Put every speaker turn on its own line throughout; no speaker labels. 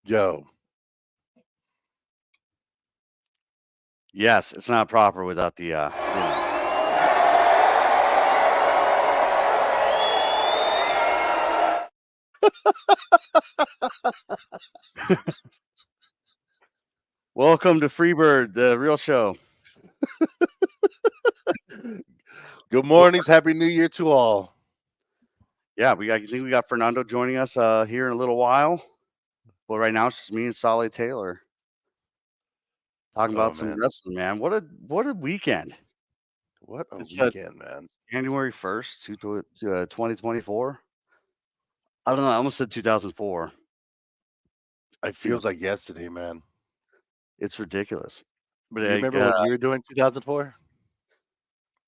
Yo,
Yes, it's not proper without the, welcome to Freebird, the real show.
good mornings. Happy New Year to all.
Yeah, I think we got Fernando joining us here in a little while. But right now it's just me and Solly Taylor talking
Oh
about some
man,
wrestling, man. What a weekend.
what a
It's
weekend, man.
January 1st, 2024. I don't know, I almost said 2004.
It
You know,
feels like yesterday, man.
it's ridiculous. But
Do you remember what you were doing 2004?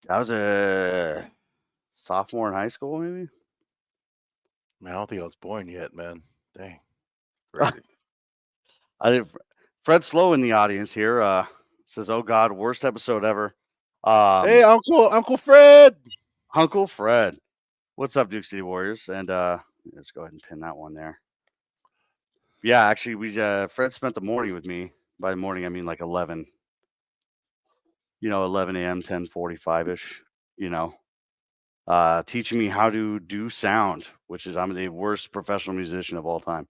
I was a sophomore in high school, maybe.
Man, I don't think I was born yet, man. Dang, crazy.
I did. Fred Slow in the audience here says, "Oh God, worst episode ever."
Hey,
Um,
Uncle Fred.
Uncle Fred, what's up, Duke City Warriors? And let's go ahead and pin that one there. Yeah, actually, we Fred spent the morning with me. By morning, I mean like 11. 11 a.m., 10:45 ish. You know, teaching me how to do sound, which is I'm the worst professional musician of all time.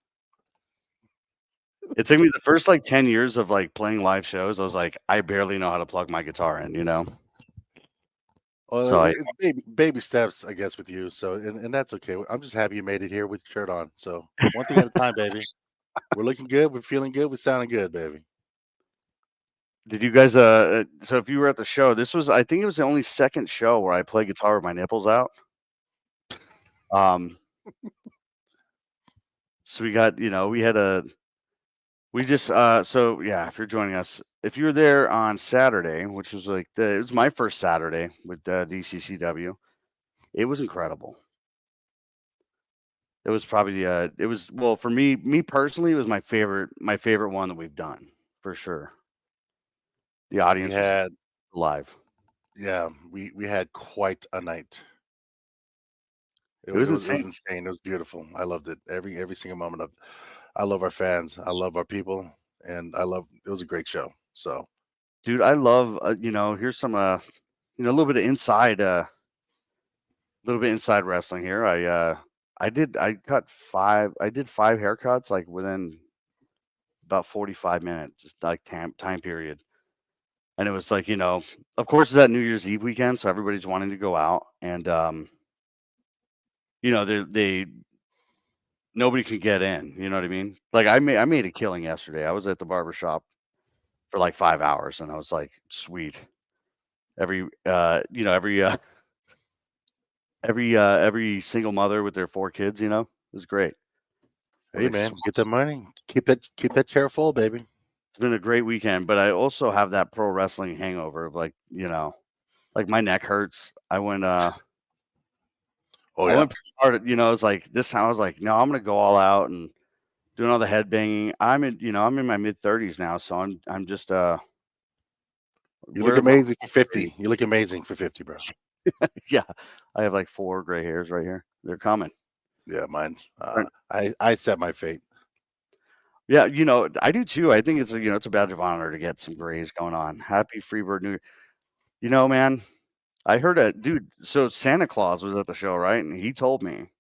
It took me the first like 10 years of like playing live shows. I was like, I barely know how to plug my guitar in. So
Well, it's baby steps, I guess, with you. So, and that's okay. I'm just happy you made it here with your shirt on. So, one thing at a time, baby. We're looking good. We're feeling good. We're sounding good, baby.
Did you guys so if you were at the show, I think it was the only second show where I played guitar with my nipples out. Um so we got, we just so yeah, if you're joining us, if you were there on Saturday, which was it was my first Saturday with DCCW, it was incredible. It was probably it was well for me personally, it was my favorite one that we've done for sure. The
We
audience was
had,
live.
yeah, we had quite a night. It,
It
wa-
was
it was it
insane.
was insane. It was beautiful. I loved it. Every single moment of. I love our fans. I love our people, and I love. It was a great show. So
Dude, I love here's some a little bit inside wrestling here. I did 5 haircuts like within about 45 minutes, just like time period. And it was like, of course it's that New Year's Eve weekend, so everybody's wanting to go out and they nobody can get in, you know what I mean? Like I made a killing yesterday. I was at the barber shop for like 5 hours and I was like, sweet. Every single mother with their 4 kids, it was great. I was
hey,
like,
man, get that money. Keep that chair full, baby.
it's been a great weekend, but I also have that pro wrestling hangover of like, like my neck hurts.
Oh
I
yeah,
went pretty hard it's like this time I was like, no, I'm gonna go all out and doing all the head banging. I'm in my mid 30s now, so I'm just
you look
we're
amazing for 50. You look amazing for 50, bro.
yeah. I have like 4 gray hairs right here. They're coming.
Yeah, mine.
Right.
I set my fate.
Yeah, I do too. I think it's a badge of honor to get some grays going on. Happy Freebird New Year. Man, I heard a dude. So Santa Claus was at the show, right? And he told me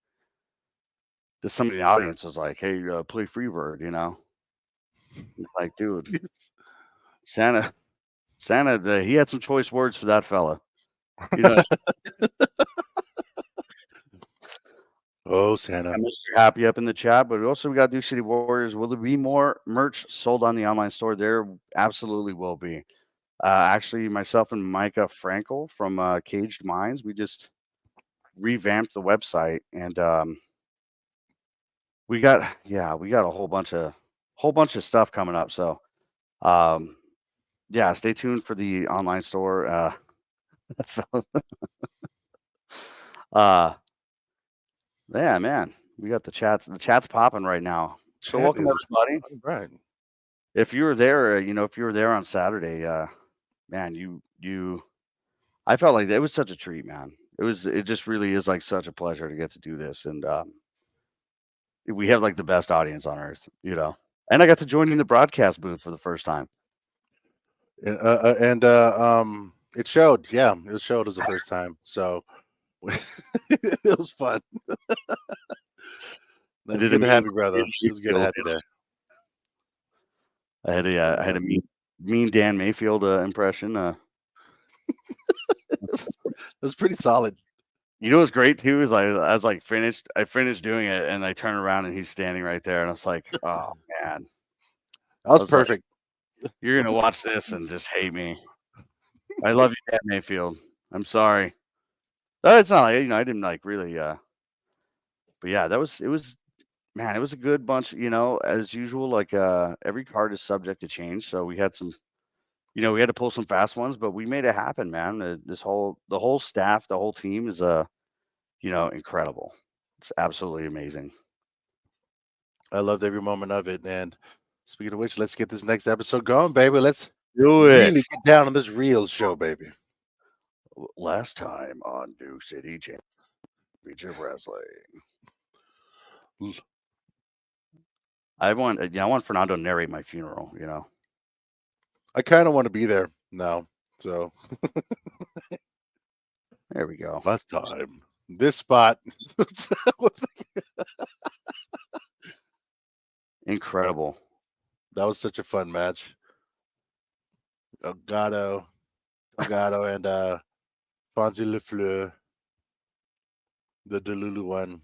that somebody in the audience was like, "Hey, play Freebird." Like, dude, Santa, he had some choice words for that fella. You know,
Oh Santa.
got Mr. Happy up in the chat, but also we got Duke City Warriors. Will there be more merch sold on the online store? There absolutely will be. Actually, myself and Micah Frankel from Caged Minds, we just revamped the website and we got a whole bunch of stuff coming up. So um, yeah, stay tuned for the online store. uh, yeah, man, we got the chats. The chat's popping right now. So
Chat
welcome
is
everybody.
all right.
If you were there, if you were there on Saturday, man, I felt like it was such a treat, man. It just really is like such a pleasure to get to do this, and we have like the best audience on earth. And I got to join in the broadcast booth for the first time.
And it showed. Yeah, it showed as the first time. So it was fun.
I
It's
did a
good to
mean
have you, brother.
Dan
It was good to
Mayfield.
have you there. Oh
I had a
man,
mean Dan Mayfield impression.
it was pretty solid.
You know what's great too is I was like finished. I finished doing it, and I turn around and he's standing right there, and I was like, oh man.
That
I
was
was like,
perfect.
you're gonna watch this and just hate me. I love you, Dan Mayfield. I'm sorry. It's not like I didn't like really. But yeah, that was it was man, it was a good bunch. As usual, like every card is subject to change, so we had some. We had to pull some fast ones, but we made it happen, man. The whole staff, the whole team is incredible. It's absolutely amazing.
I loved every moment of it. And speaking of which, let's get this next episode going, baby. Let's
Do it.
really get down on this real show, baby.
Last time on Duke City Championship Wrestling, I want Fernando to narrate my funeral.
I kind of want to be there now. So
There we go.
last time, this spot.
Incredible.
That was such a fun match. Delgado, and Fonzie Lefleur, the Delulu one.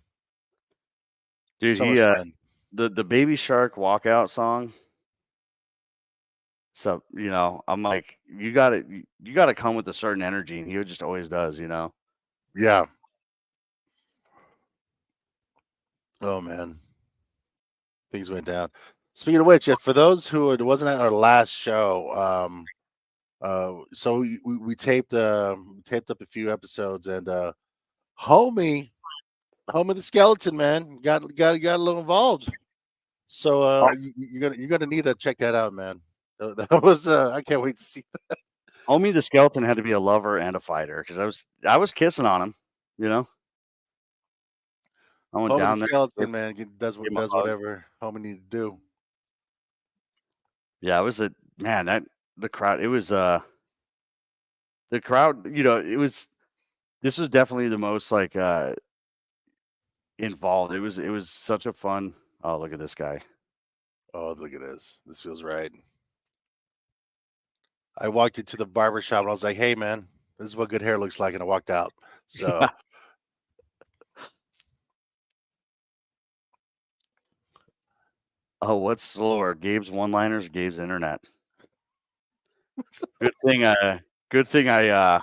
Dude,
So much fun.
the Baby Shark walkout song. So, I'm like, you gotta come with a certain energy, and he just always does.
Yeah. Oh man, things went down. Speaking of which, for those who it wasn't at our last show, so we taped up a few episodes, and homie, homie the skeleton man got a little involved. So you're gonna need to check that out, man. That was I can't wait to see.
Homie the skeleton had to be a lover and a fighter because I was kissing on him, you know. I went
Homie the
down there,
skeleton
gave
man
him a
does
hug.
whatever homie need to do.
Yeah, it was a man, that the crowd, it was the crowd, it was this was definitely the most like involved. It was such a fun. Oh, look at this guy.
Oh, look at this. This feels right. I walked into the barber shop and I was like, "Hey, man, this is what good hair looks like," and I walked out. So
Oh, what's slower? Gabe's one-liners, Gabe's internet. Good thing good thing I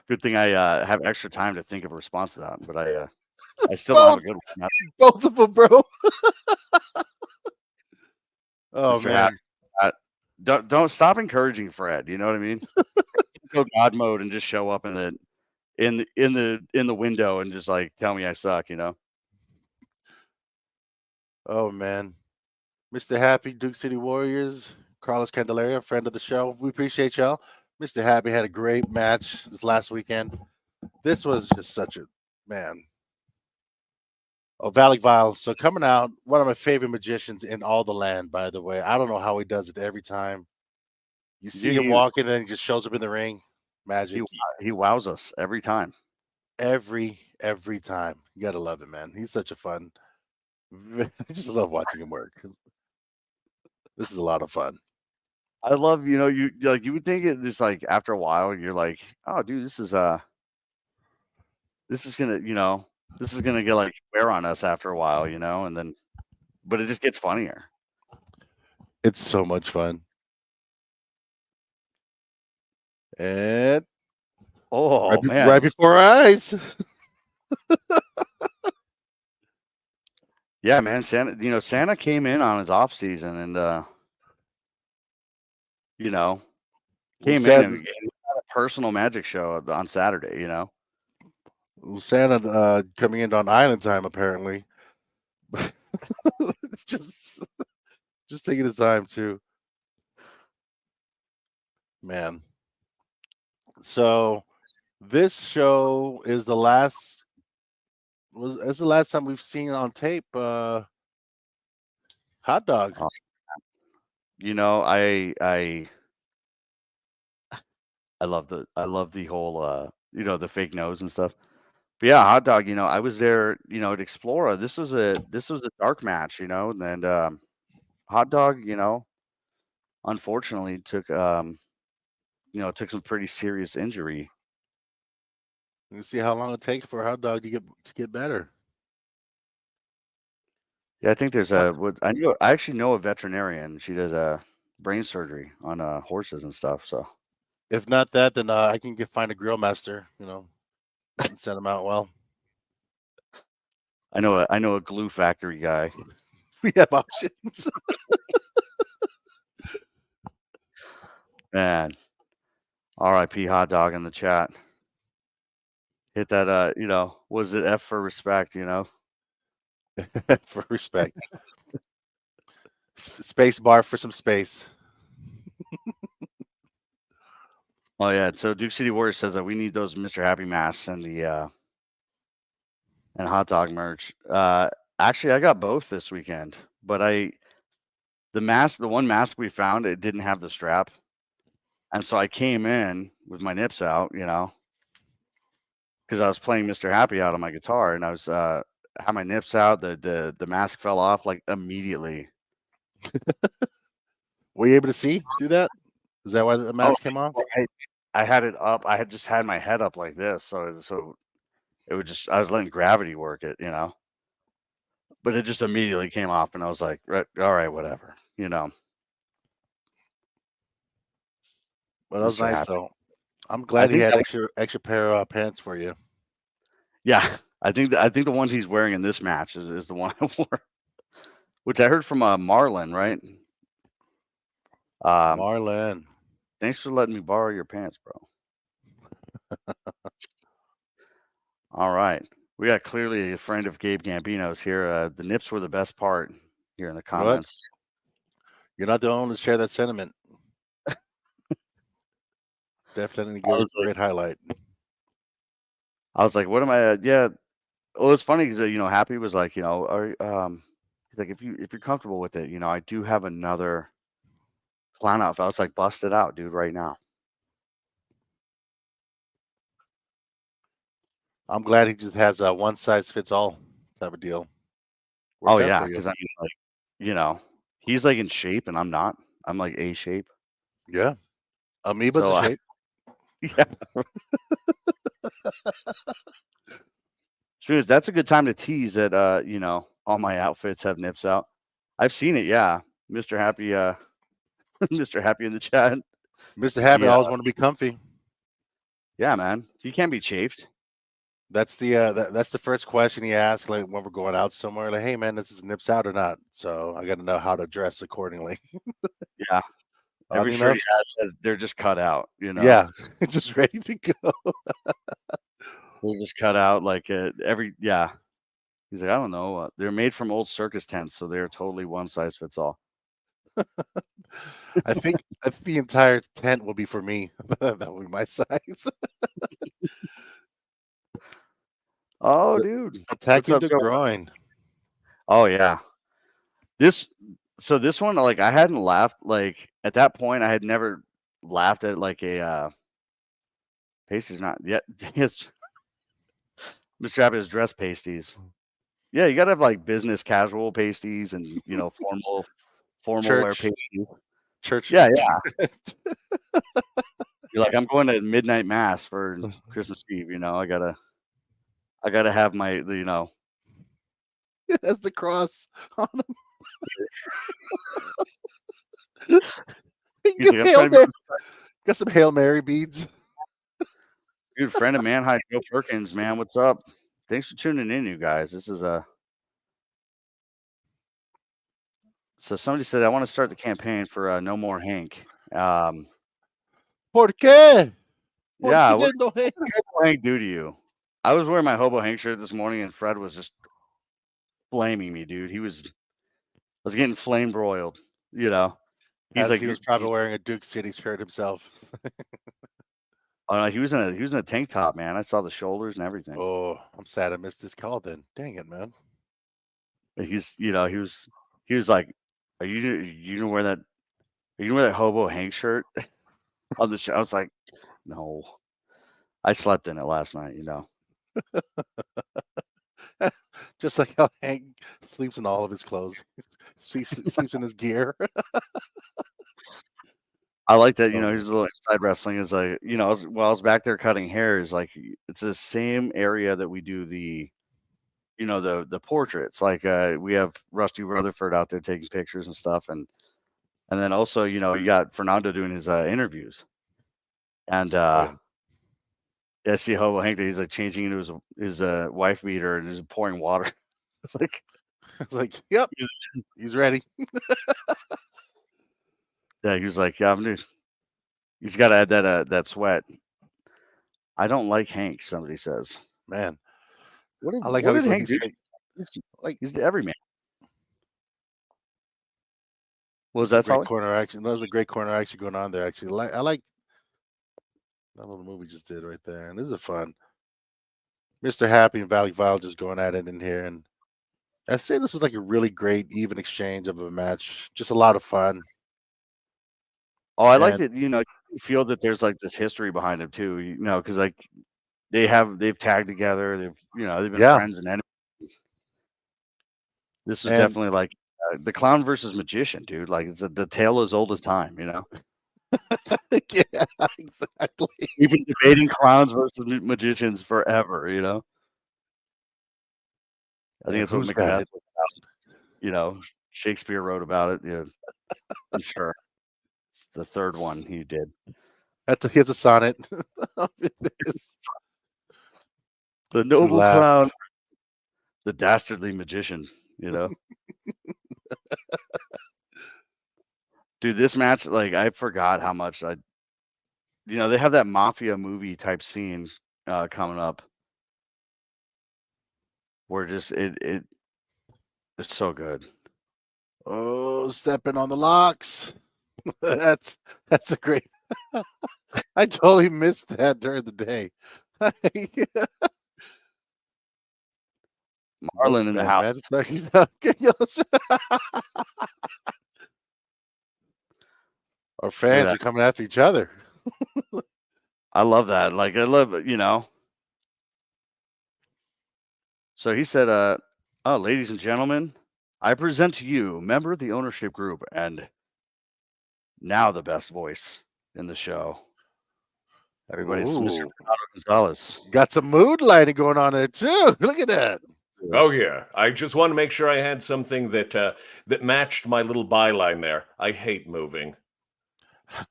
good thing I have extra time to think of a response to that, but I still don't have a
both,
good one.
both of them, bro. Oh
Mr. Hat.
man.
Don't stop encouraging Fred. You know what I mean? Go God mode and just show up in the window and just like tell me I suck.
Oh man. Mr. Happy, Duke City Warriors, Carlos Candelaria, friend of the show. We appreciate y'all. Mr. Happy had a great match this last weekend. This was just such a man. Oh, Valley Vile. So coming out, one of my favorite magicians in all the land, by the way. I don't know how he does it every time. You see
Dude,
him walking and then he just shows up in the ring.
he
Magic.
he wows us every time.
Every time. You gotta love it, man. He's such a fun. I just love watching him work. This is a lot of fun.
I love, you would think it just like after a while you're like, oh dude, this is gonna, this is gonna get like wear on us after a while, and then but it just gets funnier.
It's so much fun. And
Oh man.
right before our eyes.
Yeah, man. Santa came in on his off season and you know, came in
Santa,
and had a personal magic show on Saturday.
Santa coming in on island time apparently. just just taking his time too. Man. So this show is the last was that's the last time we've seen on tape. Hot dog.
Uh, you know, I love the whole you know, the fake nose and stuff. But yeah, hot dog. You know, I was there. You know, at Explora. This was a dark match. You know, and hot dog. You know, unfortunately took you know, took some pretty serious injury.
You see how long it takes for a hot dog to get better.
Yeah, I think there's
What?
a what I actually know a veterinarian. She does brain surgery on horses and stuff. So
If not that, then I can find a grill master. And send them out. Well,
I know a glue factory guy.
we have options.
Man, R.I.P. hot dog in the chat. Hit that you know, was it F for respect, you know?
For respect. Space bar for some space.
Oh yeah, so Duke City Warriors says that we need those Mr. Happy masks and the and hot dog merch. Actually I got both this weekend, but the one mask we found, it didn't have the strap. And so I came in with my nips out, you know, because I was playing Mr. Happy out on my guitar and I was had my nips out, the mask fell off like immediately.
Were you able to see through that? Is that why the
Oh,
mask came off?
well, I had it up. I had just had my head up like this, so it would just I was letting gravity work it, you know. But it just immediately came off, and I was like, right, all right, whatever, you know.
Well, that was
Mr.
nice.
Happy.
So I'm
I
glad he
think
had
that,
extra pair of pants for you.
yeah, I think the ones he's wearing in this match is the one I wore, which I heard from Marlon, right?
Marlon.
Thanks for letting me borrow your pants, bro. All right, we got clearly a friend of Gabe Gambino's here. The nips were the best part here in the
You know what?
comments.
You're not the only one to share that sentiment. Definitely
I was like,
great highlight.
what am I? Yeah. Well, it's funny because you know, Happy was like, you know, he's like, if you're comfortable with it, you know, I do have another clown outfit. I was like, bust it out, dude, right now.
I'm glad he just has a one size fits all type of deal.
Oh
Worked out
yeah,
for you.
because I mean, like, you know, he's like in shape and I'm not. I'm like A shape.
Yeah. Amoeba's
So
a shape.
yeah, that's a good time to tease that. You know, all my outfits have nips out. I've seen it. Yeah, Mr. Happy. Mr. Happy in the chat.
Mr. Happy
Yeah,
always want to be comfy.
yeah, man. He can't be chafed.
That's that's the first question he asks, like when we're going out somewhere. Like, hey man, this is nips out or not? So I got to know how to dress accordingly.
Yeah, every
Oddly
shirt he
enough,
has says they're just cut out. You know.
yeah, just ready to go.
They're just cut out like every yeah. He's like, I don't know. They're made from old circus tents, so they're totally one size fits all.
I think the entire tent will be for me. That will be my size.
Oh, dude, what's
Attacking
up,
the
Joe?
groin.
Oh yeah, this this one like I hadn't laughed like at that point. I had never laughed at like a pasties not yet. Yes, Mr. Happy's dress pasties. Yeah, you gotta have like business casual pasties and you know formal wear
Church,
pasties.
church.
Yeah, yeah. You're like, I'm going to midnight mass for Christmas Eve. You know, I gotta have my you know.
It has the cross on him.
He's like, I'm trying to be
Got some Hail Mary beads.
good friend of Manhide, Joe Perkins, man. What's up? Thanks for tuning in, you guys. This is a so somebody said I want to start the campaign for No More Hank.
¿Por qué? ¿Por
Yeah,
qué
what
no hay?
did Hobo Hank do to you? I was wearing my Hobo Hank shirt this morning, and Fred was just flaming me, dude. I was getting flame broiled. You know, he's
As
like,
he was probably wearing a Duke City shirt himself.
oh no, he was in a tank top, man. I saw the shoulders and everything.
Oh, sad I missed this call. Then, dang it, man.
He's, he was like, "Are you gonna wear that? Are you gonna wear that hobo Hank shirt on the show?" I was like, "No, I slept in it last night."
Just like how Hank sleeps in all of his clothes, sleeps in his gear.
I like that.
Oh,
Here's a little inside wrestling. Is like, while I was back there cutting hair, is like it's the same area that we do the the portraits. Like we have Rusty Rutherford out there taking pictures and stuff, and then also you got Fernando doing his interviews, and
yeah.
yeah, I see Hobo Hank there, he's like changing into his wife beater and just pouring water. It's like,
It's like, yep, he's ready.
yeah, he was like, yeah, he's got to add that sweat. I don't like Hank. Somebody says,
Man,
what
I like
what
how
did
he's like
Hank do?
like
He's the everyman. Was
a
that
great
Solly?
corner action. That was a great corner action going on there. Actually, I like that little movie just did right there, and this is fun. Mr. Happy and Valley Vile just going at it in here, and I'd say this was like a really great, even exchange of a match. Just a lot of fun.
Oh, I like
And
that. You feel that there's like this history behind him too. Because like they've tagged together. They've been
yeah,
friends and enemies. This was
and
definitely like the clown versus magician, dude. Like it's the tale as old as time.
yeah, exactly.
We've been debating clowns versus magicians forever. I think
And
that's what
who's got
Macbeth
it?
was about. Shakespeare wrote about it. Yeah, I'm sure. It's the third one he did.
Here's a sonnet.
The
Who
noble
laughed?
clown, the dastardly magician. Dude, this match, like, I forgot how much they have that mafia movie type scene coming up where just it's so good.
Oh, stepping on the locks. that's a great. I totally missed that during the day.
Marlon in the house.
Man. Our
Look at
fans
that.
are coming after each other.
I love that. Like, I love it. So he said, "Oh, ladies and gentlemen, I present to you, member of the ownership group, and now the best voice in the show. Everybody's Mr.
Ooh,
Fernando Gonzalez."
got some mood lighting going on there too. Look at that.
Oh yeah, I just want to make sure I had something that matched my little byline there. I hate moving.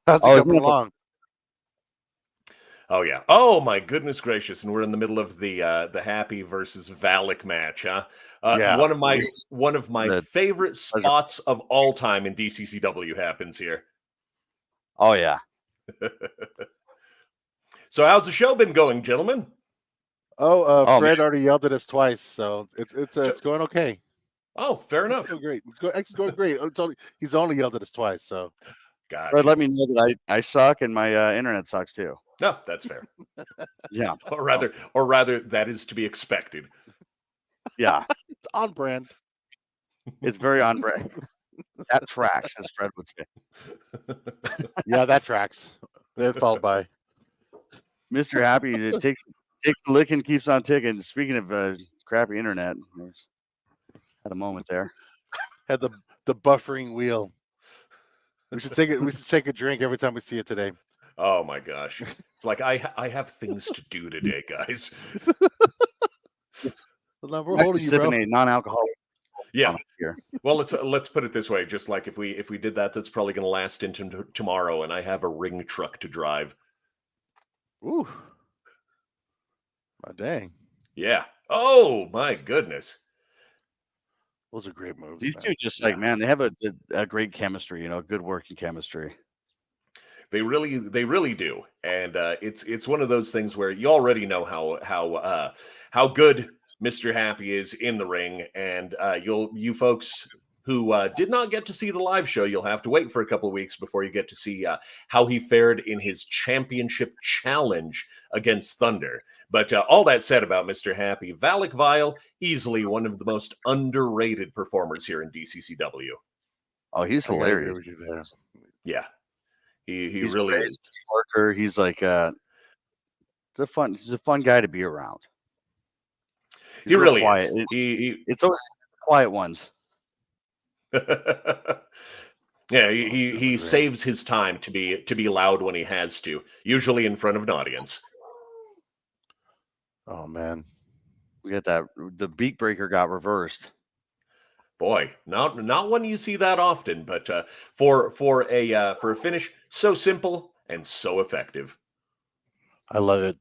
How's it
Oh, isn't
coming
that the
along?
Oh yeah. Oh my goodness gracious! And we're in the middle of the Happy versus Valak match, huh?
Yeah.
One of my
The
favorite
pleasure.
spots of all time in DCCW happens here.
Oh, yeah.
So how's the show been going, gentlemen?
Oh,
Oh,
Fred already yelled at us twice, so it's going okay.
Oh, fair
It's
enough.
going great. It's going great. He's only yelled at us twice, so
Fred,
Gotcha.
let me know that I suck and my internet sucks too.
No, that's fair.
Yeah.
Or rather, that is to be expected.
Yeah.
it's on brand.
It's very on brand. That tracks, as Fred would say.
Yeah, that tracks. Then followed by
Mr. Happy, it takes the lick and keeps on ticking. Speaking of crappy internet, had a moment there.
had the buffering wheel. We should take it. We should take a drink every time we see it today.
Oh my gosh. It's like I have things to do today, guys.
Well, we're holding you,
sipping
bro.
a non-alcoholic.
Yeah.
Here.
Well, let's put it this way. Just like if we did that, that's probably going to last into tomorrow, and I have a ring truck to drive.
Ooh, my dang!
Yeah. Oh my goodness.
Those are great moves.
These
man.
two just like, man, they have a great chemistry. Good working chemistry.
They really do, and it's one of those things where you already know how good Mr. Happy is in the ring, and you folks who did not get to see the live show. You'll have to wait for a couple of weeks before you get to see how he fared in his championship challenge against Thunder. But all that said about Mr. Happy, Valak Vile, easily one of the most underrated performers here in DCCW.
Oh, he's
I gotta agree
hilarious.
with you there.
Yeah, he
He's
really
great.
is.
Worker. He's like he's a fun guy to be around. He's
He
real
really
quiet.
is.
It's always the quiet ones.
Yeah, he saves his time to be loud when he has to, usually in front of an audience.
Oh man,
We got that. The beak breaker got reversed.
Boy, not one you see that often, but for a finish so simple and so effective.
I love it,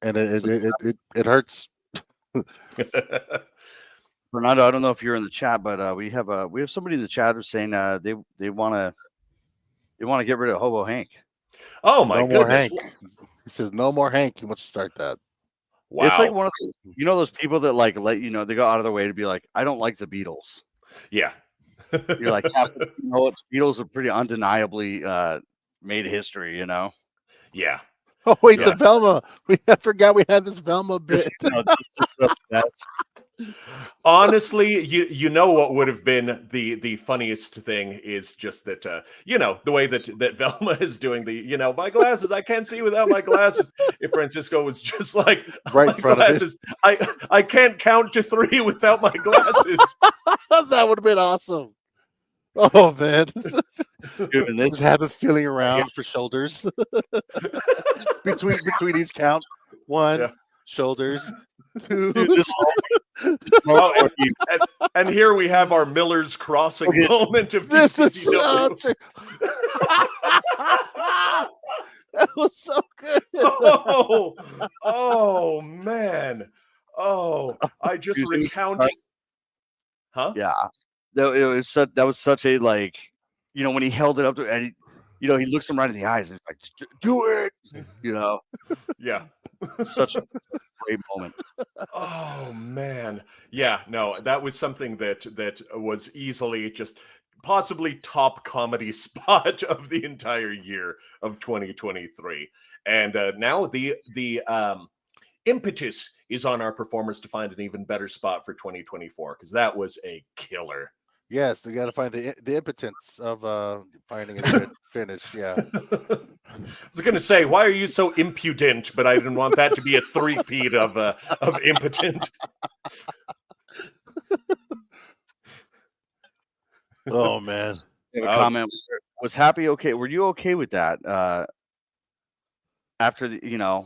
and it hurts.
Fernando, I don't know if you're in the chat, but we have somebody in the chat who's saying they want to get rid of Hobo Hank.
Oh my
No more
goodness!
Hank. He says no more Hank. He wants to start that.
Wow,
It's like one of those, those people that like let they go out of their way to be like, I don't like the Beatles.
Yeah.
You're like, yeah, but the Beatles are pretty undeniably made history,
Yeah.
Oh wait,
Yeah.
the Velma. I forgot we had this Velma bit.
Honestly, you know what would have been the funniest thing is just that the way that Velma is doing the my glasses, I can't see without my glasses. If Francisco was just like
Right
my
in front
glasses, I can't count to 3 without my glasses.
That would have been awesome. Oh man,
Dude, and
just have him feeling around for shoulders between each count. 1
Yeah.
shoulders, 2.
Dude,
Oh, and here we have our Miller's Crossing moment of
This is
DCCW.
so that was so good.
Oh man. Oh, I just
Dude, it was
recounted. Huh?
Yeah, that was such a like, when he held it up to, and he looks him right in the eyes and he's like, "Do it,"
Yeah.
Such a great moment.
Oh man. Yeah, no, that was something that was easily just possibly top comedy spot of the entire year of 2023. And now the impetus is on our performers to find an even better spot for 2024 because that was a killer.
Yes, they got to find the impotence of finding a good finish. Yeah.
I was going to say, why are you so impudent? But I didn't want that to be a three-peat of impotent.
Oh man.
Comment was Happy okay? Were you okay with that? After you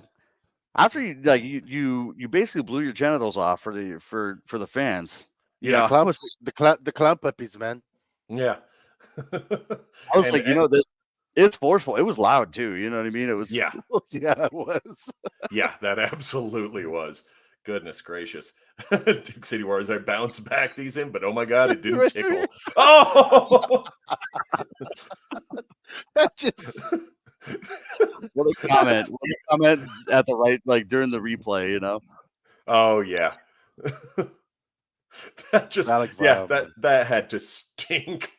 basically blew your genitals off for the fans.
Yeah, the clown puppies, man.
Yeah.
I was it's forceful. It was loud too. You know what I mean? It was.
Yeah.
Yeah, it was.
Yeah, that absolutely was. Goodness gracious. Duke City Warriors, I bounced back these in, but oh my God, it didn't tickle. Oh!
That just.
What a comment! What a comment at the right, like during the replay,
Oh yeah. That just that had to stink.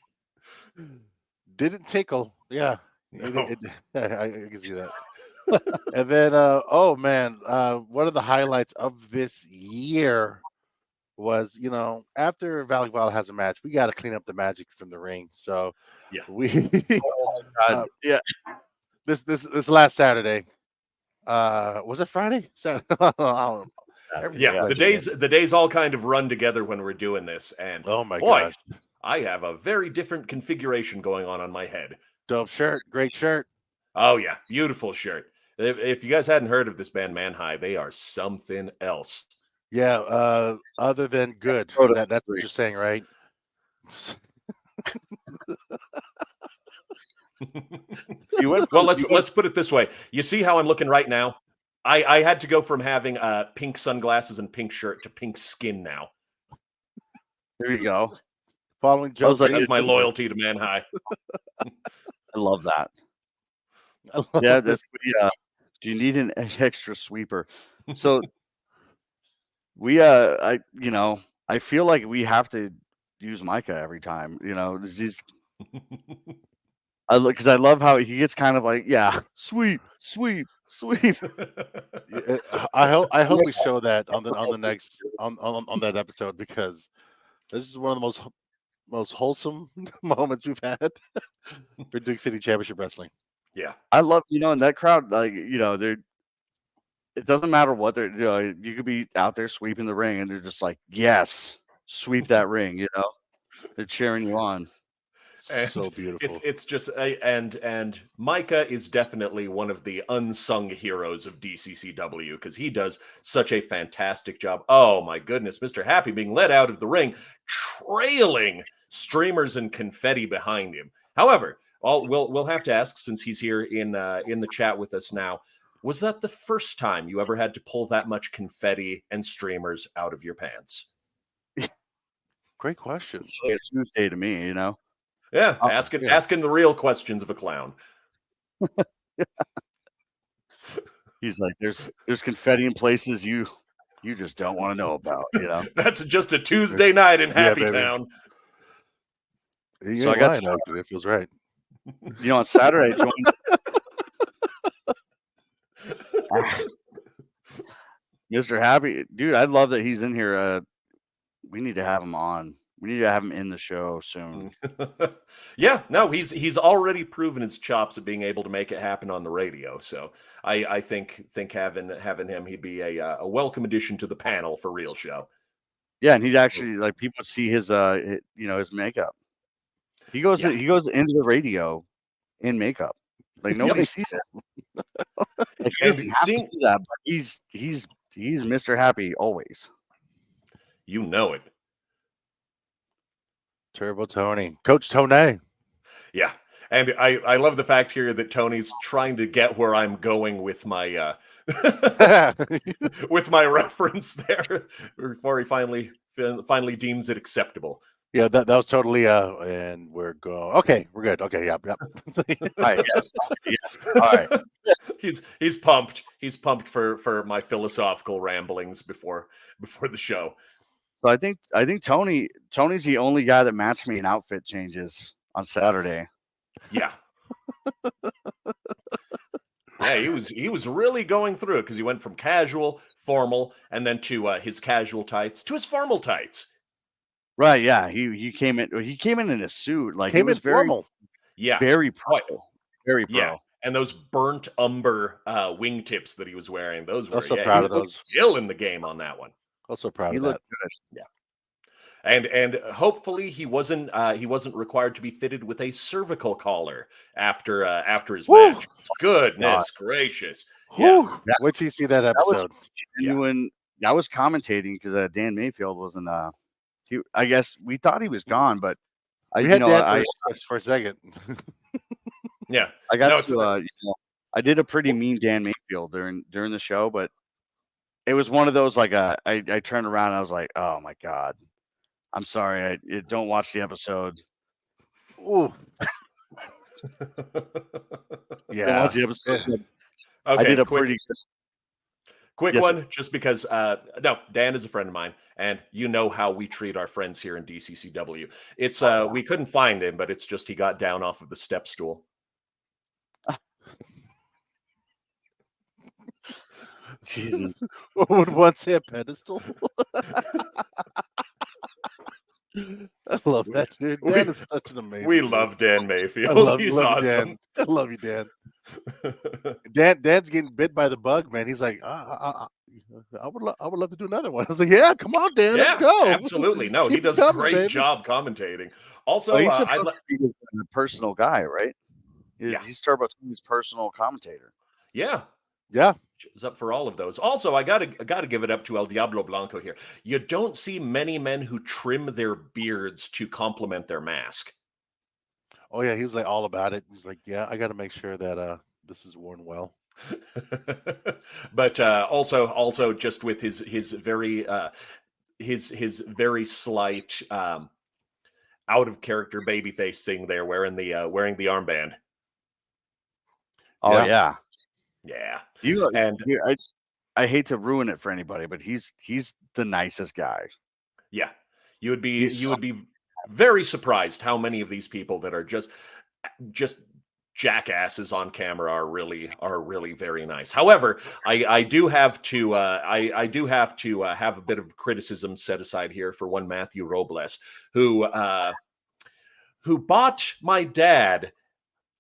Didn't tickle. Yeah.
No.
I can see that. And then oh man, one of the highlights of this year was, after Valley Vile has a match, we got to clean up the magic from the ring. So
Yeah.
we
yeah.
This last Saturday, was it Friday? Saturday?
Yeah, the days all kind of run together when we're doing this, and
oh my
boy,
gosh,
I have a very different configuration going on my head.
Dope shirt, great shirt.
Oh yeah, beautiful shirt. If you guys hadn't heard of this band, Man High, they are something else.
Yeah, other than good. That's what you're saying, right?
Well, let's put it this way. You see how I'm looking right now? I had to go from having pink sunglasses and pink shirt to pink skin now.
There you go.
Following Joe.
That's my loyalty to Man High.
I love that. Yeah, that's do you need an extra sweeper? So we I feel like we have to use Micah every time. You know, it's just because I love how he gets kind of like, yeah, sweep, sweep, sweep.
Yeah, I hope we show that on the next on that episode, because this is one of the most wholesome moments we've had for Duke City Championship Wrestling.
Yeah.
I love, in that crowd, like, they're. It doesn't matter what they're. You could be out there sweeping the ring, and they're just like, yes, sweep that ring. They're cheering you on.
And
So beautiful.
it's just and Micah is definitely one of the unsung heroes of DCCW, because he does such a fantastic job. Oh my goodness, Mr. Happy being led out of the ring, trailing streamers and confetti behind him. However, we'll have to ask, since he's here in the chat with us now, was that the first time you ever had to pull that much confetti and streamers out of your pants?
Great question.
It's like a Tuesday to me,
Yeah,
Oh,
asking the real questions of a clown.
He's like, there's confetti in places you just don't want to know about,
That's just a Tuesday night in
Yeah,
Happy
baby.
Town.
You
So
ain't
I got
lying, actually. It feels right.
On Saturday I joined Mr. Happy, dude. I love that he's in here. We need to have him on. We need to have him in the show soon.
Yeah, no, he's already proven his chops at being able to make it happen on the radio. So I think having him, he'd be a welcome addition to the panel for real show.
Yeah, and he'd actually, like, people would see his his makeup. He goes into the radio in makeup. Like, nobody sees it. Like, he doesn't have to see that, but he's Mr. Happy always.
You know it.
Turbo Tony. Coach Tony.
Yeah. And I love the fact here that Tony's trying to get where I'm going with my with my reference there before he finally deems it acceptable.
Yeah, that was totally and we're going. Okay, we're good. Okay, yep.
All right, yes. All right.
He's pumped. He's pumped for my philosophical ramblings before the show.
So I think Tony's the only guy that matched me in outfit changes on Saturday.
Yeah. Yeah, he was really going through it, because he went from casual, formal, and then to his casual tights to his formal tights.
Right, yeah. He came in a suit. Like,
Came
it was
in formal.
Yeah.
Very pro. Very pro.
Yeah. And those burnt umber wingtips that he was wearing, those were
So proud of those.
Still in the game on that one.
Also proud
He
of that.
looked good.
Yeah. And hopefully he wasn't required to be fitted with a cervical collar after his match. Goodness gracious. Yeah.
Wait till you see that episode.
I was commentating because Dan Mayfield wasn't. I guess we thought he was gone, but
We had Dan for a second.
Yeah.
I got I did a pretty mean Dan Mayfield during the show, but it was one of those, like, I turned around and I was like, oh my God, I'm sorry, I don't watch the episode.
Ooh. Yeah.
Don't watch the episode.
Okay,
I did a pretty
quick one, just because no, Dan is a friend of mine, and you know how we treat our friends here in DCCW. It's we couldn't find him, but it's just he got down off of the step stool.
Jesus. What would one say, a pedestal? I love that, dude. Dan is such an amazing.
We love Dan Mayfield. He's
love
awesome.
Dan. I love you, Dan. Dan's getting bit by the bug, man. He's like, I would love to do another one. I was like, yeah, come on, Dan, let's go.
Absolutely. No, he does a great job commentating. Also,
he's a personal guy, right? He's Turbo Tony's personal commentator.
Yeah. Is up for all of those. Also, I gotta give it up to El Diablo Blanco here. You don't see many men who trim their beards to complement their mask.
Oh yeah, he was like all about it. He's like, yeah, I got to make sure that this is worn well.
But also just with his very slight out of character babyface thing there, wearing the armband.
Oh yeah.
Yeah.
I hate to ruin it for anybody, but he's the nicest guy.
Yeah. You would be very surprised how many of these people that are just jackasses on camera are really very nice. However, I do have to I do have to have a bit of criticism set aside here for one Matthew Robles who bought my dad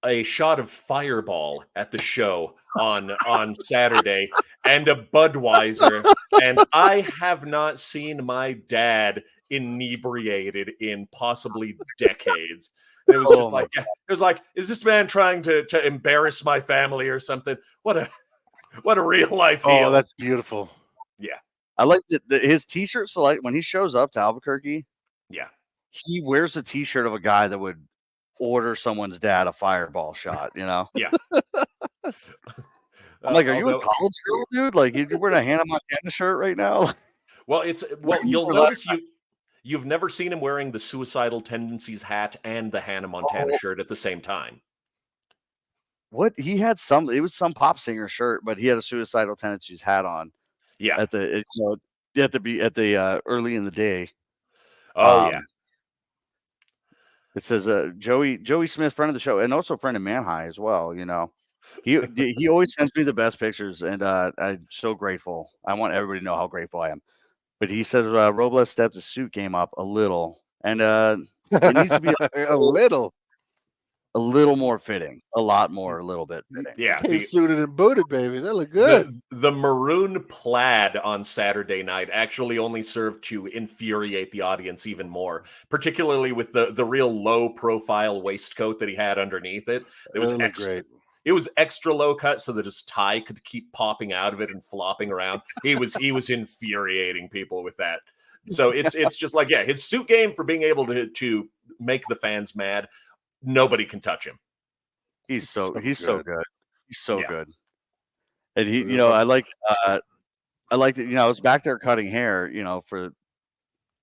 a shot of Fireball at the show on Saturday and a Budweiser, and I have not seen my dad inebriated in possibly decades. And it was just like, it was like, is this man trying to embarrass my family or something? What a real life heel.
Oh, that's beautiful.
Yeah.
I like his t-shirt. So like when he shows up to Albuquerque,
yeah,
he wears a t-shirt of a guy that would order someone's dad a Fireball shot, you know?
Yeah.
I'm like, are you a college girl, dude? Like, you're wearing a Hannah Montana shirt right now?
Well, you'll notice you've never seen him wearing the Suicidal Tendencies hat and the Hannah Montana shirt at the same time.
What? He had it was some pop singer shirt, but he had a Suicidal Tendencies hat on.
Yeah.
At the early in the day.
Oh yeah.
It says Joey Smith, friend of the show, and also friend of Man High as well. You know, he always sends me the best pictures, and I'm so grateful. I want everybody to know how grateful I am. But he says Robles stepped his suit game up a little, and it needs to be
a little
more fitting, a lot more, a little bit fitting.
Yeah,
suited and booted, baby. That look good.
The maroon plaid on Saturday night actually only served to infuriate the audience even more, particularly with the real low profile waistcoat that he had underneath it. It was
great.
It was extra low cut so that his tie could keep popping out of it and flopping around. He was infuriating people with that. So it's just like, yeah, his suit game for being able to make the fans mad. Nobody can touch him.
He's so good. He's so good. And he, I like it. I was back there cutting hair, for,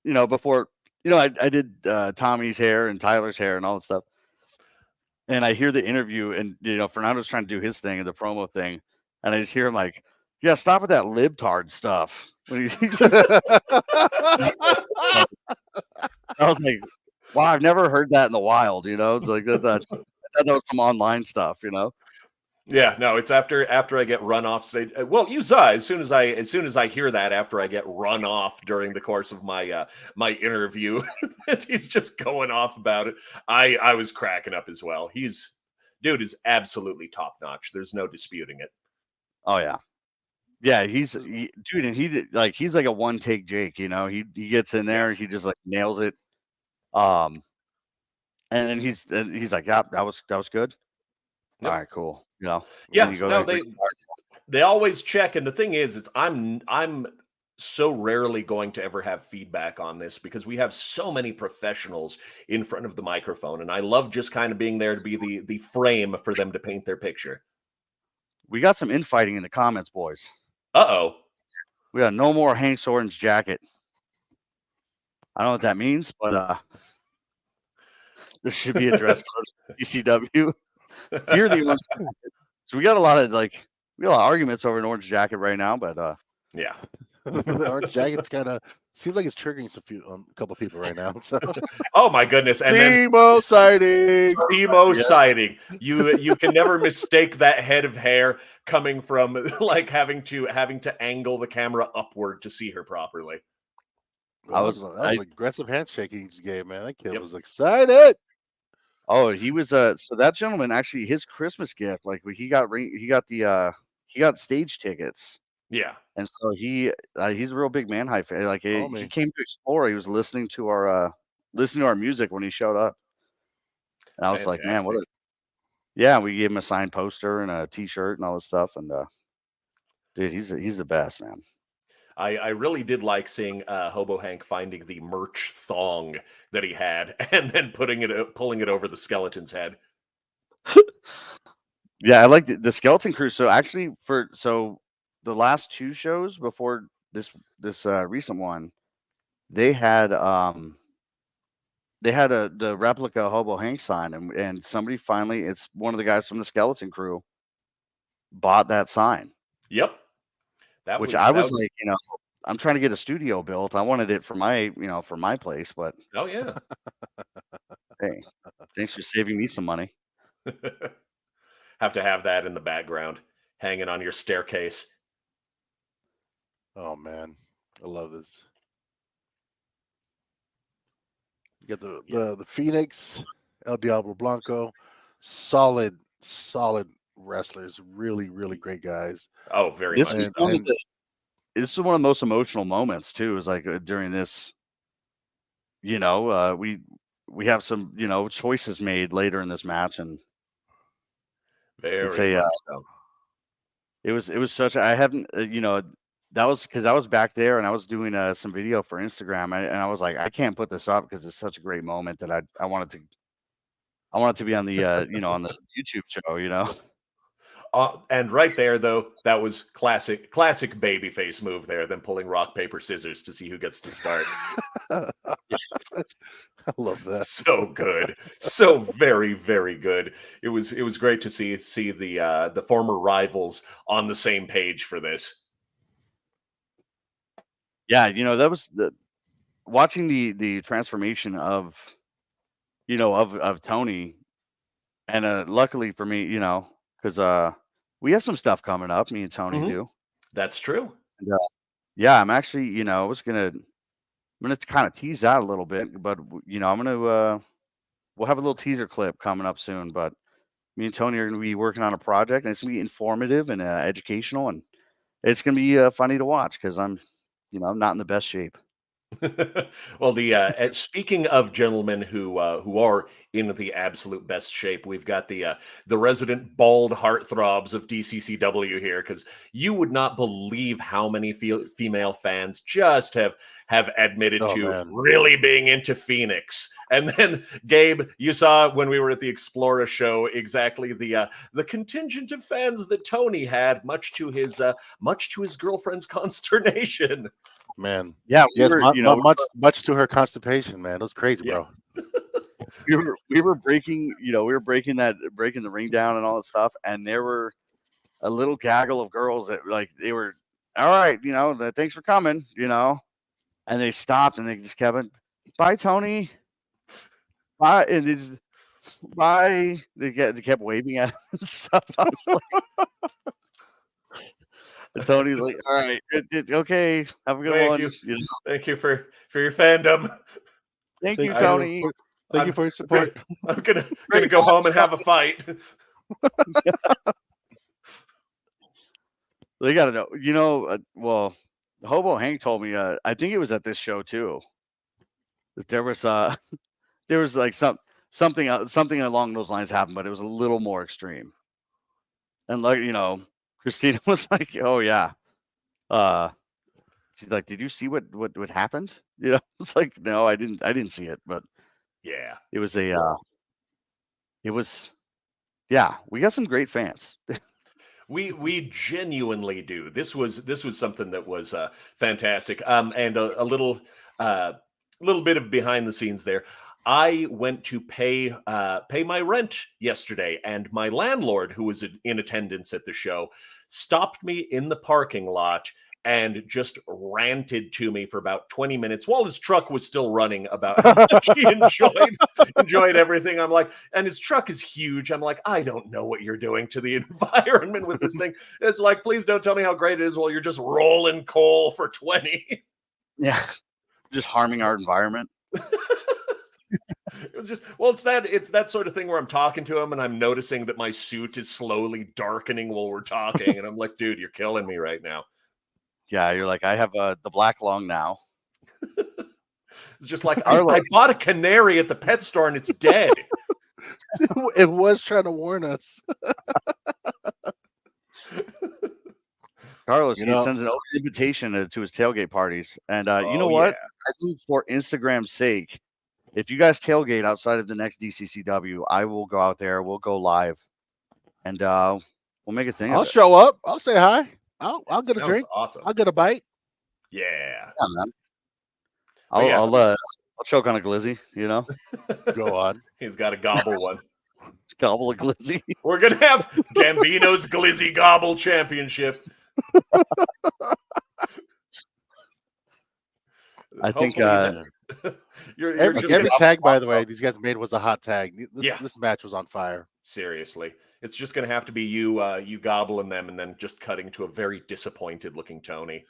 before, I did Tommy's hair and Tyler's hair and all that stuff. And I hear the interview, and Fernando's trying to do his thing and the promo thing, and I just hear him like, "Yeah, stop with that libtard stuff." I was like, "Wow, I've never heard that in the wild." It's like that was some online stuff,
Yeah, no, it's after I get run off stage. Well, you saw as soon as I hear that after I get run off during the course of my my interview, he's just going off about it. I was cracking up as well. Dude is absolutely top notch. There's no disputing it.
Oh yeah, yeah. Dude, and he's like a one take Jake. He gets in there, he just like nails it. And then he's like, yeah, that was good. Yep. All right, cool.
Yeah, no, they always check, and the thing is, I'm so rarely going to ever have feedback on this because we have so many professionals in front of the microphone, and I love just kind of being there to be the frame for them to paint their picture.
We got some infighting in the comments, boys.
Uh-oh.
We got no more Hank's orange jacket. I don't know what that means, but there should be a dress code. DCCW. You're the orange jacket. So we got a lot of arguments over an orange jacket right now, but
yeah.
The orange jacket's kind of seems like it's triggering a couple people right now. So.
Oh my goodness! And
Steve-O sighting.
Steve-O sighting. You can never mistake that head of hair coming from like having to angle the camera upward to see her properly.
That was an aggressive handshake he just gave, man. That kid was excited.
Oh, he was so that gentleman actually, his Christmas gift, like he got stage tickets.
Yeah,
and so he's a real big Man High fan. Like he came to explore. He was listening to our music when he showed up, and I was like, man, we gave him a signed poster and a T-shirt and all this stuff, and dude, he's the best, man.
I really did like seeing Hobo Hank finding the merch thong that he had and then pulling it over the skeleton's head.
Yeah, I like the Skeleton Crew. So actually, the last two shows before this recent one, they had the replica Hobo Hank sign, and somebody finally, it's one of the guys from the Skeleton Crew, bought that sign.
Yep.
I was like, I'm trying to get a studio built. I wanted it for my place, but
Oh yeah.
hey, thanks for saving me some money.
Have to have that in the background, hanging on your staircase.
Oh man, I love this. You got the Phoenix, El Diablo Blanco, solid wrestlers, really great guys.
Oh, very
This
much
is
And
so.
one of
and
the this is one of the most emotional moments too. Is like during this, we have some choices made later in this match, and it's
Very
a
much so.
it was such I haven't that was because I was back there and I was doing some video for Instagram, and I was like, I can't put this up because it's such a great moment that I wanted to be on the on the YouTube show.
And right there, though, that was classic babyface move there. Them pulling rock paper scissors to see who gets to start.
I love that.
So good, so very good. It was great to see the former rivals on the same page for this.
Yeah, that was watching the transformation of of Tony, and luckily for me, because we have some stuff coming up. Me and Tony
Mhm.
do.
That's true.
And, yeah, I'm actually, I was I'm gonna kind of tease out a little bit, but I'm gonna we'll have a little teaser clip coming up soon. But me and Tony are gonna be working on a project, and it's gonna be informative and educational, and it's gonna be funny to watch because I'm not in the best shape.
Well, speaking of gentlemen who are in the absolute best shape, we've got the resident bald heartthrobs of DCCW here, because you would not believe how many female fans just have admitted
Oh
to
man,
really being into Phoenix. And then Gabe, you saw when we were at the Explora show exactly the contingent of fans that Tony had, much to his girlfriend's consternation.
man.
Yeah, we
Yes,
were,
much to her constipation, man. It was crazy,
Yeah.
bro.
we were breaking breaking the ring down and all that stuff, and there were a little gaggle of girls that they were all right, thanks for coming, and they stopped and they just kept it. Bye, Tony. Bye, and they just bye. They kept waving at him and stuff. I was like, and Tony's like, all right, it's okay. Have a good
Thank
one.
you. Thank you for your fandom.
Thank you,
Thank
I-
you
Tony.
for, thank you
I'm
for your support.
I'm gonna
Great
go home
match,
and have a fight.
They got to know. Well, Hobo Hank told me. I think it was at this show too. That there was there was like something along those lines happened, but it was a little more extreme. And Christina was like, "Oh yeah," she's like, "Did you see what happened?" It's like, "No, I didn't see it," but
Yeah.
it was yeah. We got some great fans.
We genuinely do. This was something that was fantastic. And a little bit of behind the scenes there. I went to pay my rent yesterday, and my landlord, who was in attendance at the show, stopped me in the parking lot and just ranted to me for about 20 minutes while his truck was still running about how much he enjoyed everything. I'm like, and his truck is huge. I'm like, I don't know what you're doing to the environment with this thing. It's like, please don't tell me how great it is while you're just rolling coal for 20.
Yeah, just harming our environment.
It was just, well, it's that sort of thing where I'm talking to him and I'm noticing that my suit is slowly darkening while we're talking, and I'm like, dude, you're killing me right now.
Yeah, you're like, I have the black lung now.
It's just like, I bought a canary at the pet store and it's dead.
It was trying to warn us.
Carlos,
You
he
know-
sends an open invitation to his tailgate parties, and you know
Oh,
what?
yeah.
I think for Instagram's sake, if you guys tailgate outside of the next DCCW, I will go out there. We'll go live, and we'll make a thing
I'll
of it.
show up. I'll say hi. I'll get a
Sounds
drink.
awesome.
I'll get a bite.
Yeah.
Yeah, man.
But yeah.
I'll choke on a glizzy.
Go on.
He's got a gobble one.
Gobble a glizzy.
We're going to have Gambino's Glizzy Gobble Championship.
I think
Hopefully you're
Every
just
every
gonna,
tag, by the way, these guys made was a hot tag.
Yeah.
This match was on fire.
seriously. It's just gonna have to be you gobbling them and then just cutting to a very disappointed looking Tony.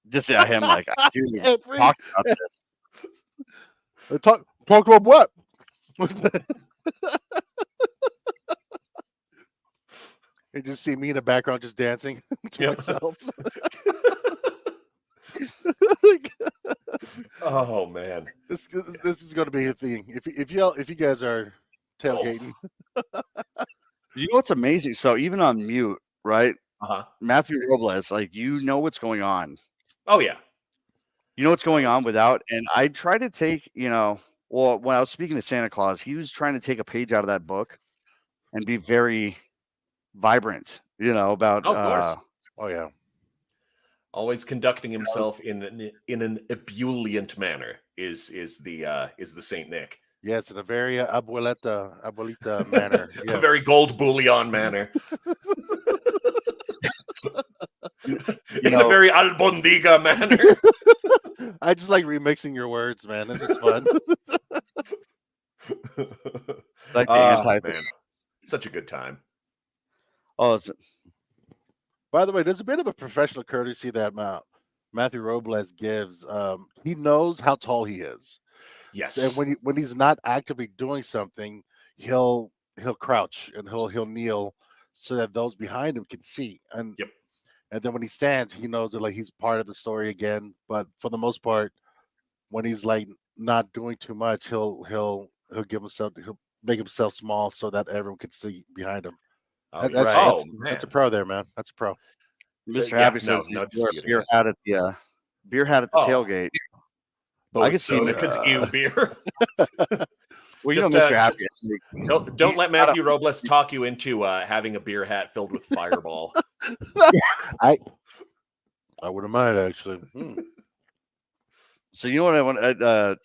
just him like, dude,
Can't breathe.
talked about this.
Talk about what? You just see me in the background just dancing to
Yeah.
myself.
Oh man.
This is going to be a thing. If you guys are tailgating,
You know what's amazing? So even on mute, right?
Uh-huh.
Matthew Robles, like you know what's going on.
Oh yeah.
You know what's going on without, and I try to take, well, when I was speaking to Santa Claus, he was trying to take a page out of that book and be very vibrant, about
Of course.
oh yeah,
Always conducting himself in an ebullient manner is the Saint Nick.
yes, in a very abuelita manner. Yes.
A very gold bullion manner. In a very albondiga manner.
I just like remixing your words, man. This is fun.
like the
Man.
thing.
Such a good time.
Oh,
By the way, there's a bit of a professional courtesy that Matthew Robles gives. He knows how tall he is.
Yes.
And when he's not actively doing something, he'll crouch and he'll kneel so that those behind him can see. And
Yep.
And then when he stands, he knows that like he's part of the story again. But for the most part, when he's like not doing too much, he'll make himself small so that everyone can see behind him.
Oh,
That's,
right.
that's a pro there, man. That's a pro.
Mr.
Yeah,
Happy
no,
says
no
he's wearing a
disputing
beer
it.
hat at the beer hat at the
Oh.
tailgate.
Both
I can see
soda because ew beer.
Well,
Just,
Mr. Happy.
Don't let Matthew Robles talk you into having a beer hat filled with Fireball.
I wouldn't mind actually.
So you know what I want?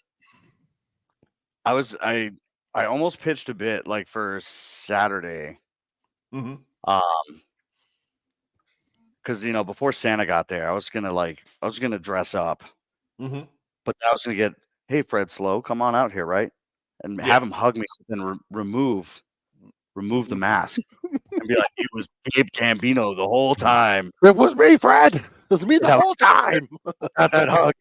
I almost pitched a bit like for Saturday.
Mm-hmm.
Because before Santa got there, I was gonna dress up,
Mm-hmm.
but I was gonna get, hey Fred Slow, come on out here, right, and have him hug me and remove the mask and be like, it was Gabe Gambino the whole time.
It was me, Fred. It was me the whole time.
Got that hug.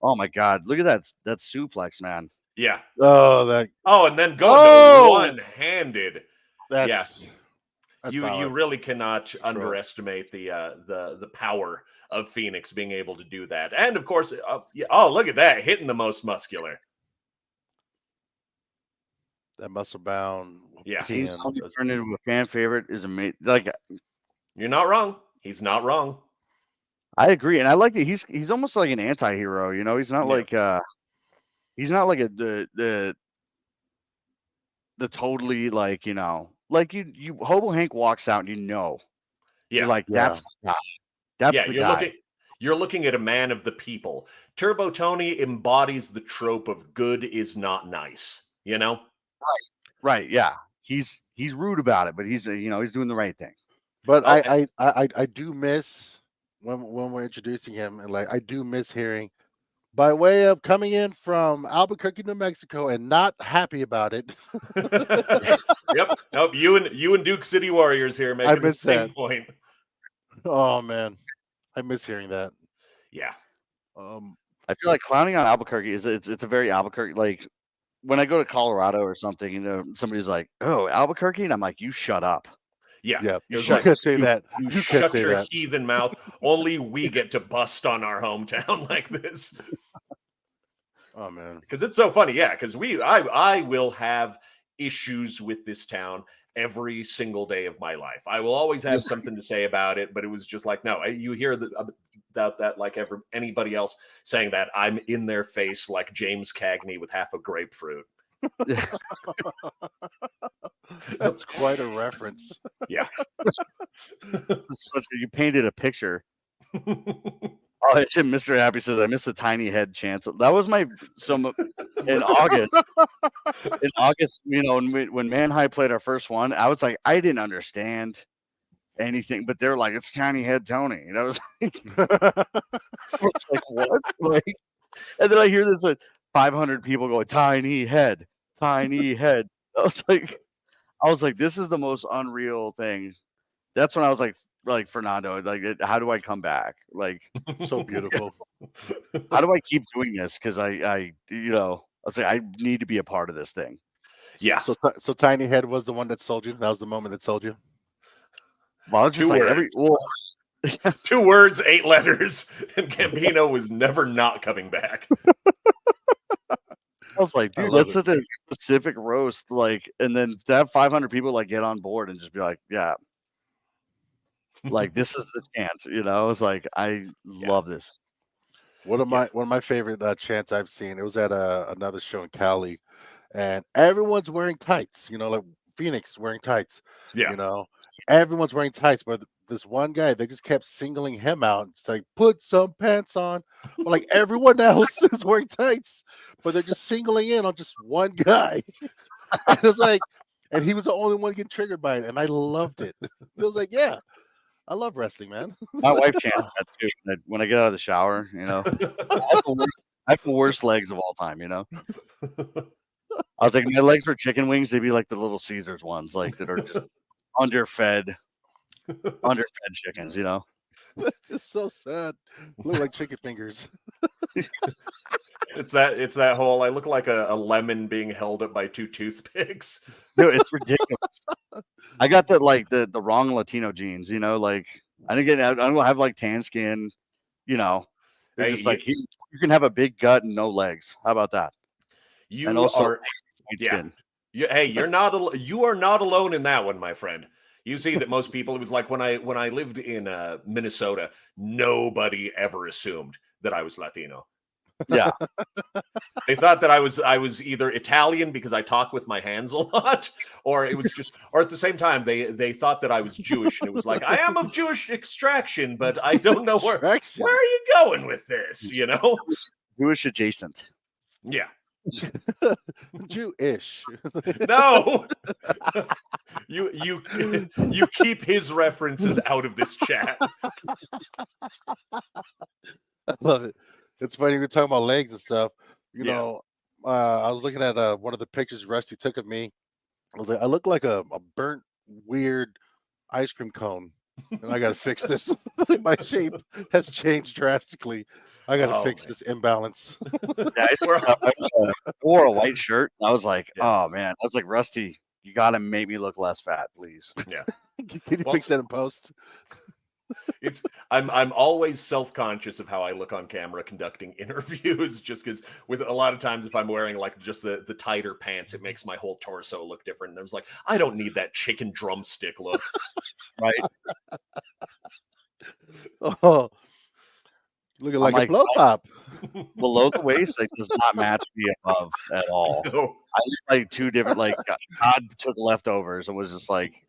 Oh my God! Look at that suplex, man.
Yeah.
Oh, that.
Oh, and then going
Oh!
one-handed.
That's
You
valid.
really cannot underestimate the power of Phoenix being able to do that. And of course, look at that, hitting the most muscular.
That muscle bound.
Yeah.
Seeing somebody turn into a fan favorite is amazing. Like,
You're not wrong. He's not wrong.
I agree, and I like that he's almost like an anti-hero. He's not like he's not like the totally like like you Hobo Hank walks out and
Yeah.
you're like, that's the guy. That's the guy.
You're looking at a man of the people. Turbo Tony embodies the trope of good is not nice.
Right, yeah. He's rude about it, but he's he's doing the right thing.
But I do miss when we're introducing him, and like I do miss hearing by way of coming in from Albuquerque, New Mexico, and not happy about it.
Yep. Nope. You and Duke City Warriors here making the same point.
Oh man, I miss hearing that.
Yeah.
I feel like clowning on Albuquerque it's a very Albuquerque, like when I go to Colorado or something, somebody's like, "Oh, Albuquerque," and I'm like, "You shut up."
Yeah.
You
can't say that.
You
can't
shut
say
your
that.
heathen mouth. Only we get to bust on our hometown like this.
Oh man,
because it's so funny. Yeah, because I will have issues with this town every single day of my life. I will always have something to say about it, but it was just like, no, you hear about that like anybody else saying that, I'm in their face like James Cagney with half a grapefruit.
That's quite a reference.
Yeah.
You painted a picture. Oh, Mr. Happy says, I missed the tiny head chance. That was in August. In August, when Man High played our first one, I was like, I didn't understand anything, but they're like, it's Tiny Head Tony. And I was it's like, what? Like, and then I hear this like 500 people go, tiny head. I was like, this is the most unreal thing. That's when I was like Fernando, like, how do I come back? Like,
So beautiful.
how do I keep doing this? Because I was like, I need to be a part of this thing.
Yeah.
So Tiny Head was the one that sold you. That was the moment that sold you.
Well, I was just
Two
like,
words. 2 words, 8 letters, and Campino was never not coming back.
I was like, dude, that's such a specific roast. Like, and then to have 500 people like get on board and just be like, yeah, like this is the chance. I was like, I love this.
One of my favorite chants I've seen. It was at another show in Cali, and everyone's wearing tights. Like Phoenix wearing tights.
Yeah.
Everyone's wearing tights, but this one guy, they just kept singling him out. It's like, put some pants on. But like everyone else is wearing tights, but they're just singling in on just one guy. And it's like, and he was the only one getting triggered by it, and I loved it. It was like, yeah, I love wrestling, man.
My wife chants that too. When I get out of the shower, I have the worst legs of all time. I was like, my legs were chicken wings. They'd be like the Little Caesars ones, like that are just underfed chickens.
It's so sad. Look like chicken fingers.
It's that whole, I look like a lemon being held up by 2 toothpicks.
Dude, it's ridiculous. I got the wrong Latino genes, like I don't have like tan skin, they're just like you can have a big gut and no legs. How about that?
You
and also
are,
skin.
Hey, you are not alone in that one, my friend. You see that most people, it was like when I lived in Minnesota, nobody ever assumed that I was Latino.
Yeah.
They thought that I was either Italian because I talk with my hands a lot, or it was just, or at the same time they thought that I was Jewish, and it was like, I am of Jewish extraction, but I don't know where are you going with this,
Jewish adjacent.
Yeah.
Jewish.
No. You keep his references out of this chat.
I love it. It's funny we're talking about legs and stuff. I was looking at one of the pictures Rusty took of me. I was like, I look like a burnt, weird ice cream cone, and I got to fix this. My shape has changed drastically. I got to fix this imbalance.
Yeah, I wore a white shirt. I was like, oh man, I was like, Rusty, you got to make me look less fat, please.
Yeah.
Can you fix that in post?
I'm always self-conscious of how I look on camera conducting interviews, just because with a lot of times if I'm wearing like just the tighter pants, it makes my whole torso look different. And I was like, I don't need that chicken drumstick look.
Right.
Oh, looking like a blow pop.
Below the waist, it does not match me above at all.
No.
I look like 2 different, like God took leftovers and was just like,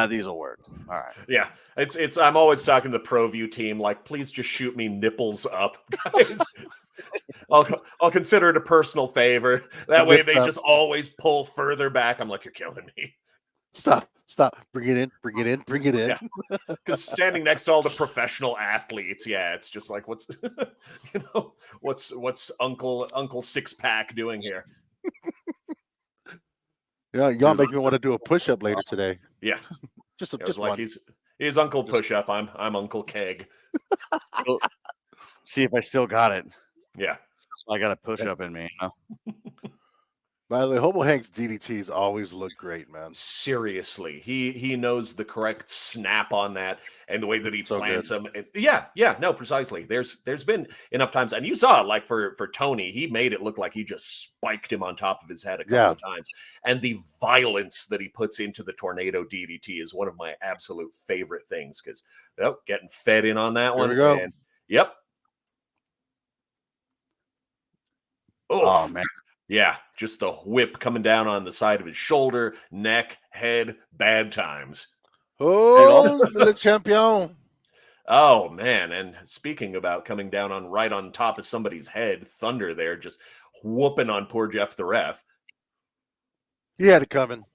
these will work. All right.
Yeah, it's. I'm always talking to the ProView team, like, please just shoot me nipples up, guys. I'll consider it a personal favor. That way, they just always pull further back. I'm like, you're killing me.
Stop. Bring it in.
Yeah, because standing next to all the professional athletes, it's just like, what's what's Uncle Six Pack doing here?
Y'all make me want to do a push-up later today.
Yeah,
just
like
one.
He's Uncle Push-Up. I'm Uncle Keg.
See if I still got it.
Yeah,
I got a push-up in me.
By the way, Hobo Hank's DDTs always look great, man.
Seriously, he knows the correct snap on that and the way that he plants them. No, precisely. There's been enough times, and you saw like for Tony, he made it look like he just spiked him on top of his head a couple of times. And the violence that he puts into the tornado DDT is one of my absolute favorite things because getting fed in on that one.
There we go.
And, yep.
Oh man.
Yeah, just the whip coming down on the side of his shoulder, neck, head, bad times.
Oh, le champion.
Oh, man. And speaking about coming down right on top of somebody's head, Thunder there just whooping on poor Jeff the ref.
He had it coming.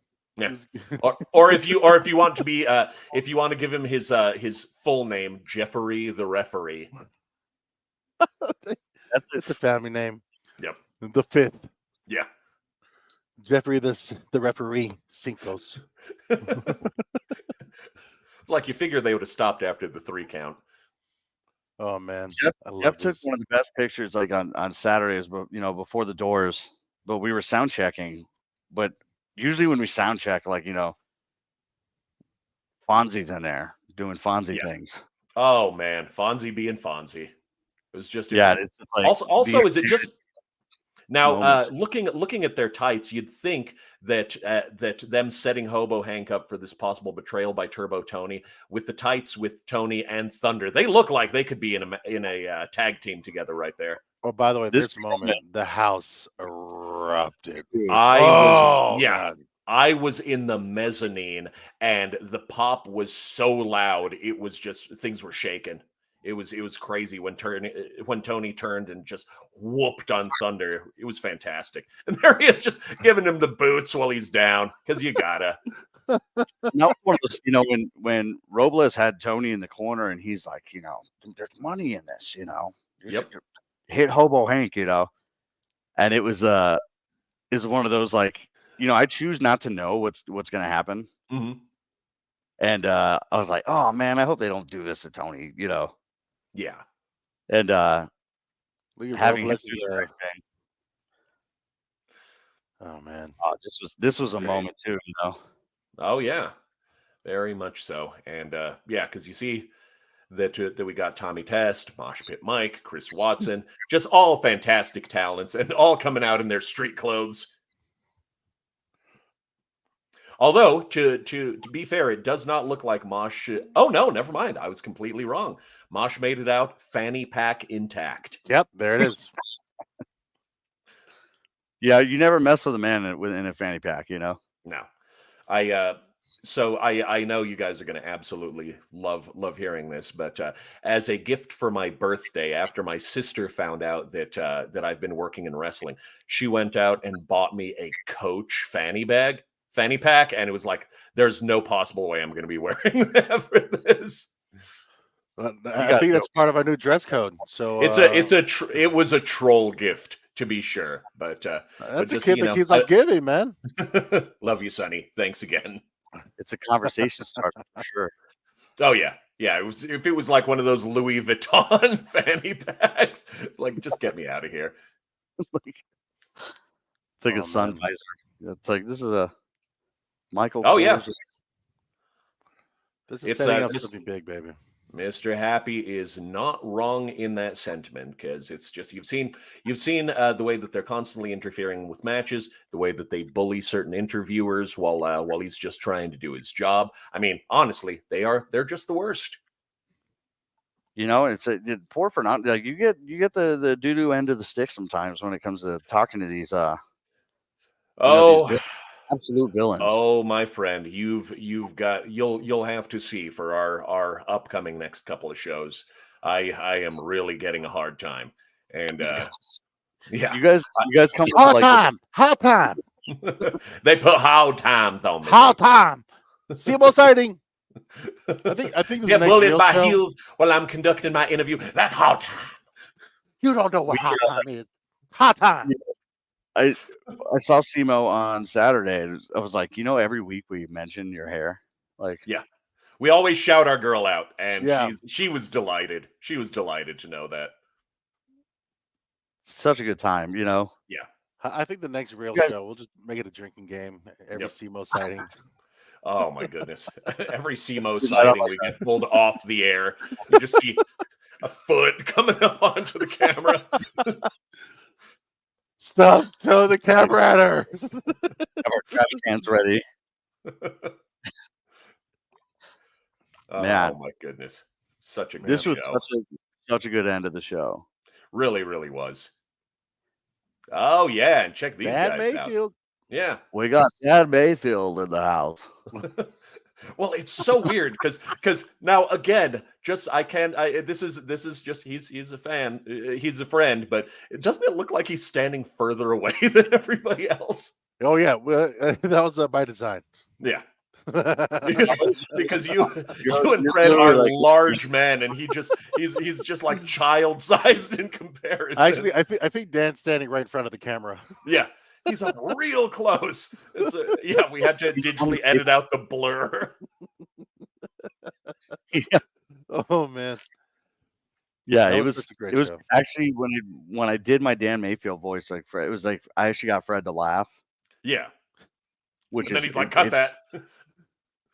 Yeah. Or if you want to be if you want to give him his full name, Jeffrey the referee.
It's a family name.
Yep.
The fifth.
Yeah.
Jeffrey the referee Cincos.
It's like you figured they would have stopped after the 3 count.
Oh man,
Jeff took one of the best pictures like on Saturdays, but before the doors. But we were sound checking. But usually when we sound check, like Fonzie's in there doing Fonzie things.
Oh man, Fonzie being Fonzie. It was just
it's just like
also is it just now
moments.
looking at their tights, you'd think that that them setting Hobo Hank up for this possible betrayal by Turbo Tony with the tights with Tony and Thunder, they look like they could be in a tag team together right there.
Oh, by the way, this moment, the house erupted.
I was in the mezzanine, and the pop was so loud. It was just things were shaking. It was crazy when Tony turned and just whooped on Thunder. It was fantastic. And there he is just giving him the boots while he's down because you gotta.
One of those, when Robles had Tony in the corner and he's like, there's money in this,
Yep.
Hit Hobo Hank, and it was is one of those like, I choose not to know what's going to happen.
Mm-hmm.
And I was like, oh man, I hope they don't do this to Tony,
Yeah.
And having him do the right thing.
Oh man.
Oh, this was a moment too,
Oh yeah, very much so. And because you see that we got Tommy Test, Mosh Pit Mike, Chris Watson, just all fantastic talents, and all coming out in their street clothes. Although, to be fair, it does not look like Mosh. Oh no, never mind. I was completely wrong. Mosh made it out, fanny pack intact.
Yep, there it is.
Yeah, you never mess with a man in a fanny pack, No.
So I know you guys are going to absolutely love hearing this, but as a gift for my birthday, after my sister found out that I've been working in wrestling, she went out and bought me a Coach fanny pack, and it was like, there's no possible way I'm going to be wearing that for this.
I think that's part of our new dress code. So
it was a troll gift, to be sure, but
that's a kid that keeps on giving, man.
Love you, Sonny. Thanks again.
It's a conversation starter for sure.
Oh yeah. If it was like one of those Louis Vuitton fanny packs, like just get me out of here.
It's like a sun visor. It's like this is a Michael.
Oh yeah.
This is setting up something big, baby.
Mr. Happy is not wrong in that sentiment, because it's just you've seen the way that they're constantly interfering with matches, the way that they bully certain interviewers while he's just trying to do his job. I mean, honestly, they're just the worst.
It's poor for not like you get the doo-doo end of the stick sometimes when it comes to talking to these these absolute villains.
Oh, my friend, you've got you'll have to see for our upcoming next couple of shows. I am really getting a hard time, and yeah,
you guys come
hard time.
They put hard time on me.
Hard time. Seymour sighting. I think this
get bullied by heels while I'm conducting my interview. That's hard time.
You don't know what hard time is. Hard time.
I saw Simo on Saturday. I was like, every week we mention your hair. Like,
yeah, we always shout our girl out, and she was delighted. She was delighted to know that.
Such a good time,
Yeah.
I think the next real show, we'll just make it a drinking game. Every Simo sighting.
Oh my goodness! Every Simo sighting, we get pulled off the air. You just see a foot coming up onto the camera.
Stop! Throw the camera at her.
Have our trash cans ready.
Oh my goodness! Such a good
this was
show.
such a good end of the show.
Really, really was. Oh yeah, and check these
Dad
guys
Mayfield.
out. Yeah,
we got Dad Mayfield in the house.
Well, it's so weird because now again, this is just he's a fan, he's a friend, but doesn't it look like he's standing further away than everybody else?
Oh yeah, that was by design.
Yeah.
Because
because you
You're
and Fred are
literally like,
large men, and he's just like child sized in comparison.
actually, I think Dan's standing right in front of the camera.
Yeah, he's up real close. Yeah, we had to
he's on the
digitally edit out the blur.
yeah.
Oh man,
Yeah,
that
it
was
was
such a great
it was
show.
actually when I did my Dan Mayfield voice, like Fred, it was like I actually got Fred to laugh,
Yeah,
which
and then
is
he's like, "Cut that."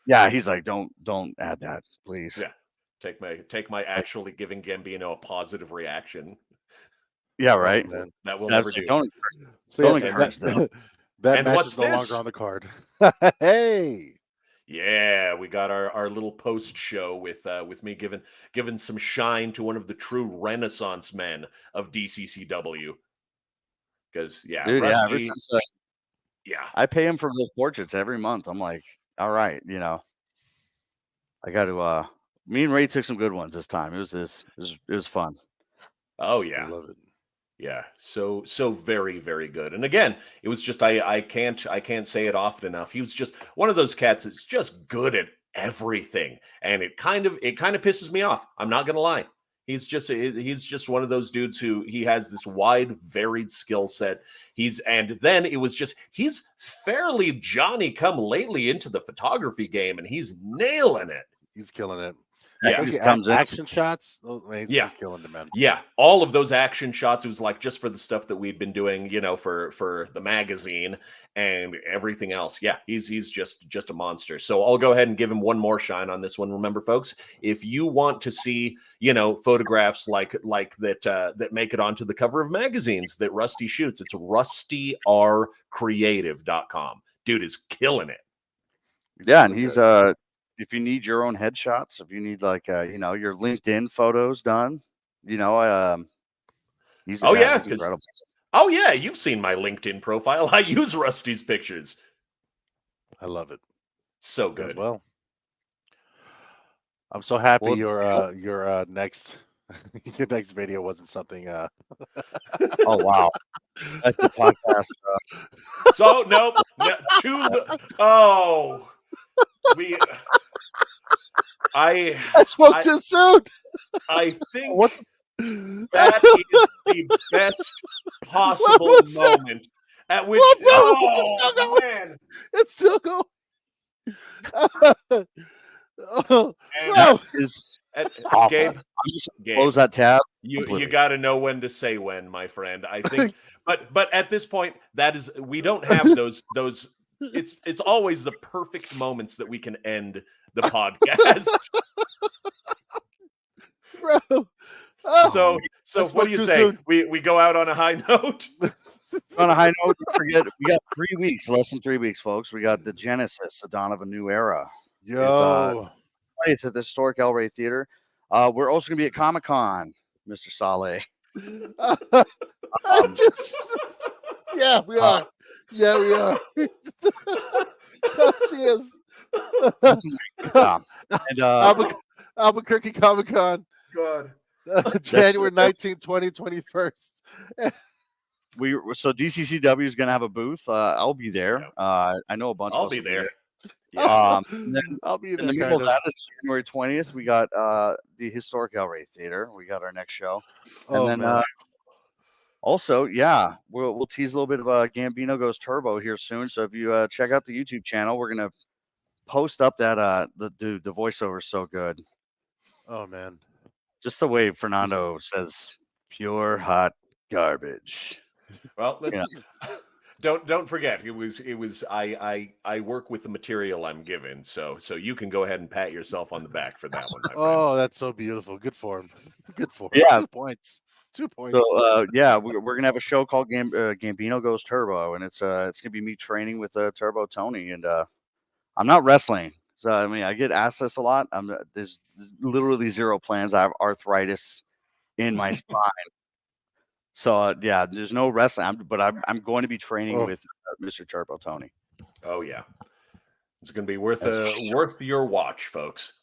yeah, he's like, don't add that, please.
Yeah, take my
Like,
actually giving Gambino a positive reaction.
yeah,
Oh
right.
man.
That will
Yeah,
never
like,
do.
So
don't
yeah,
encourage that.
that
And
match
what's
is no
this?
longer on the card. Hey,
Yeah, we got our little post show with me giving some shine to one of the true Renaissance men of DCCW. Because yeah,
Dude, yeah, ever
Rusty,
since
yeah,
I pay him for those portraits every month. I'm like, all right, I got to me and Ray took some good ones this time. It was fun.
oh
I
yeah,
love it.
yeah, so very very good. And again, it was just I can't say it often enough. He was just one of those cats that's just good at everything, and it kind of pisses me off. I'm not gonna lie. He's just one of those dudes who he has this wide varied skill set. And then it was just he's fairly Johnny come lately into the photography game, and he's nailing it.
He's killing it.
Yeah, he
Yeah,
Especially
just comes in.
action shots. Oh, man,
yeah.
he's killing the man.
Yeah, all of those action shots. It was like just for the stuff that we'd been doing, for the magazine and everything else. Yeah, he's just a monster. So I'll go ahead and give him one more shine on this one. Remember, folks, if you want to see, photographs like that that make it onto the cover of magazines that Rusty shoots, it's rustyrcreative.com. Dude is killing it.
He's
Yeah, and
really
he's
good.
if you need your own headshots, if you need like your LinkedIn photos done, he's
Oh yeah,
he's incredible.
oh yeah, you've seen my LinkedIn profile. I use Rusty's pictures.
I love it
So
as
good.
well. I'm so happy
Well,
your next your next video wasn't something.
oh wow, that's the podcast.
So nope. Oh, we. I
spoke
I
too soon.
I think
What
that is the best possible
was that?
moment at which.
What, bro? It's
Oh
still going.
man!
It's still going. Oh,
And
bro.
is
Gabe,
awful. I'm just gonna
Gabe,
close that tab
you
completely.
got to know when to say when, my friend. I think, but at this point, we don't have those. It's always the perfect moments that we can end the podcast.
Bro. Oh,
So
I
what
spoke
do you
too
say?
soon.
We go out on a high note.
On a high note, don't forget we got 3 weeks, less than 3 weeks, folks. We got the Genesis, the dawn of a new era.
Yo.
It's at the historic El Rey Theater. We're also gonna be at Comic-Con, Mr. Saleh.
Yeah, we are. Yeah, we are. Come see us.
Yeah. And
Albuquerque Comic Con,
God.
January 19th, 2021st.
so DCCW is gonna have a booth. I'll be there. I know a bunch of
I'll
us
be
will
there.
Yeah.
And
then
I'll be
in
there.
the middle
Kind
of that is January 20th. We got the historic El Rey Theater. We got our next show. And
Oh,
then
man.
also, yeah, we'll tease a little bit of Gambino Goes Turbo here soon. So if you check out the YouTube channel, we're gonna post up that the voiceover is so good.
Oh, man.
Just the way Fernando says pure hot garbage.
Well,
Yeah.
don't forget. It was I work with the material I'm given, so you can go ahead and pat yourself on the back for that one, my friend.
Oh, that's so beautiful. Good form. Good form.
Yeah.
2 points. 2 points.
So yeah, we're gonna have a show called Gambino Goes Turbo, and it's gonna be me training with Turbo Tony, and I'm not wrestling. So I mean, I get asked this a lot. There's literally zero plans. I have arthritis in my spine, so yeah, there's no wrestling. But I'm going to be training with Mr. Turbo Tony.
Oh yeah, it's going to be worth
That's
worth your watch, folks.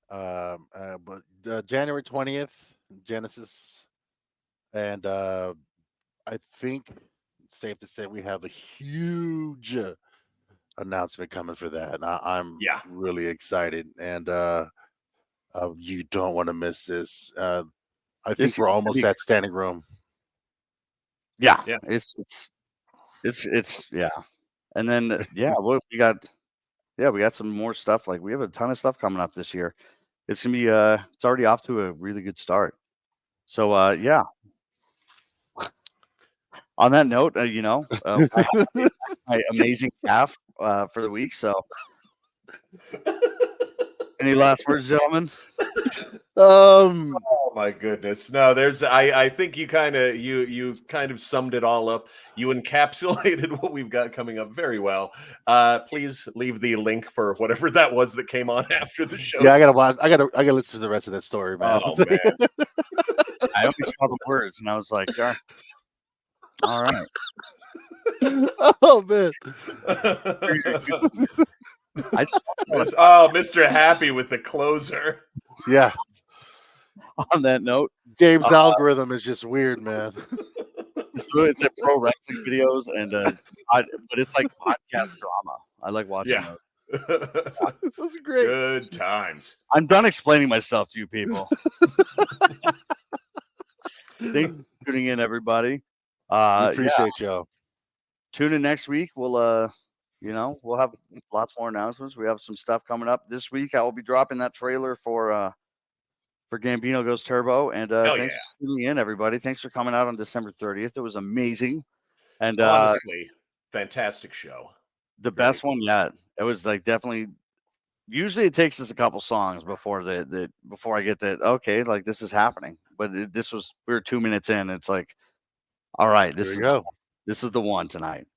But January 20th, Genesis, and I think it's safe to say we have a huge announcement coming for that. And I'm
Yeah.
really excited, and you don't want to miss this. I think
This
we're
is
almost
pretty-
at standing room.
Yeah,
Yeah.
it's yeah, and then we got some more stuff. Like we have a ton of stuff coming up this year. It's gonna be it's already off to a really good start. So yeah. On that note, I have my amazing staff for the week. So, any last words, gentlemen?
Oh my goodness. No, I think you kind of summed it all up. You encapsulated what we've got coming up very well. Please leave the link for whatever that was that came on after the show.
Yeah, I gotta watch. I gotta listen to the rest of that story, man.
Oh man.
I only saw the words, and I was like, all right.
Oh man.
Mr. Happy with the closer.
Yeah.
On that note,
Game's algorithm is just weird, man.
so it's a pro wrestling videos, and but it's like podcast drama. I like watching
Yeah.
those.
This is great.
Good times.
I'm done explaining myself to you people. Thanks for tuning in, everybody.
We appreciate y'all.
Tune in next week. We'll we'll have lots more announcements. We have some stuff coming up this week. I will be dropping that trailer for Gambino Goes Turbo. And thanks for tuning in, everybody. Thanks for coming out on December 30th. It was amazing. And
honestly, fantastic show.
The best one yet. It was like definitely. Usually it takes us a couple songs before before I get that. Okay, like this is happening. But we were 2 minutes in. It's like, all right, this is the one tonight.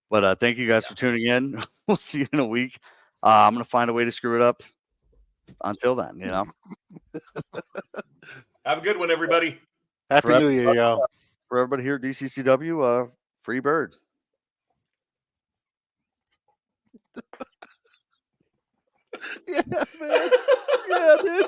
But thank you guys for tuning in. We'll see you in a week. I'm gonna find a way to screw it up. Until then,
Have a good one, everybody.
Happy New Year, y'all.
For everybody here at DCCW, free bird.
Yeah, man. Yeah, dude.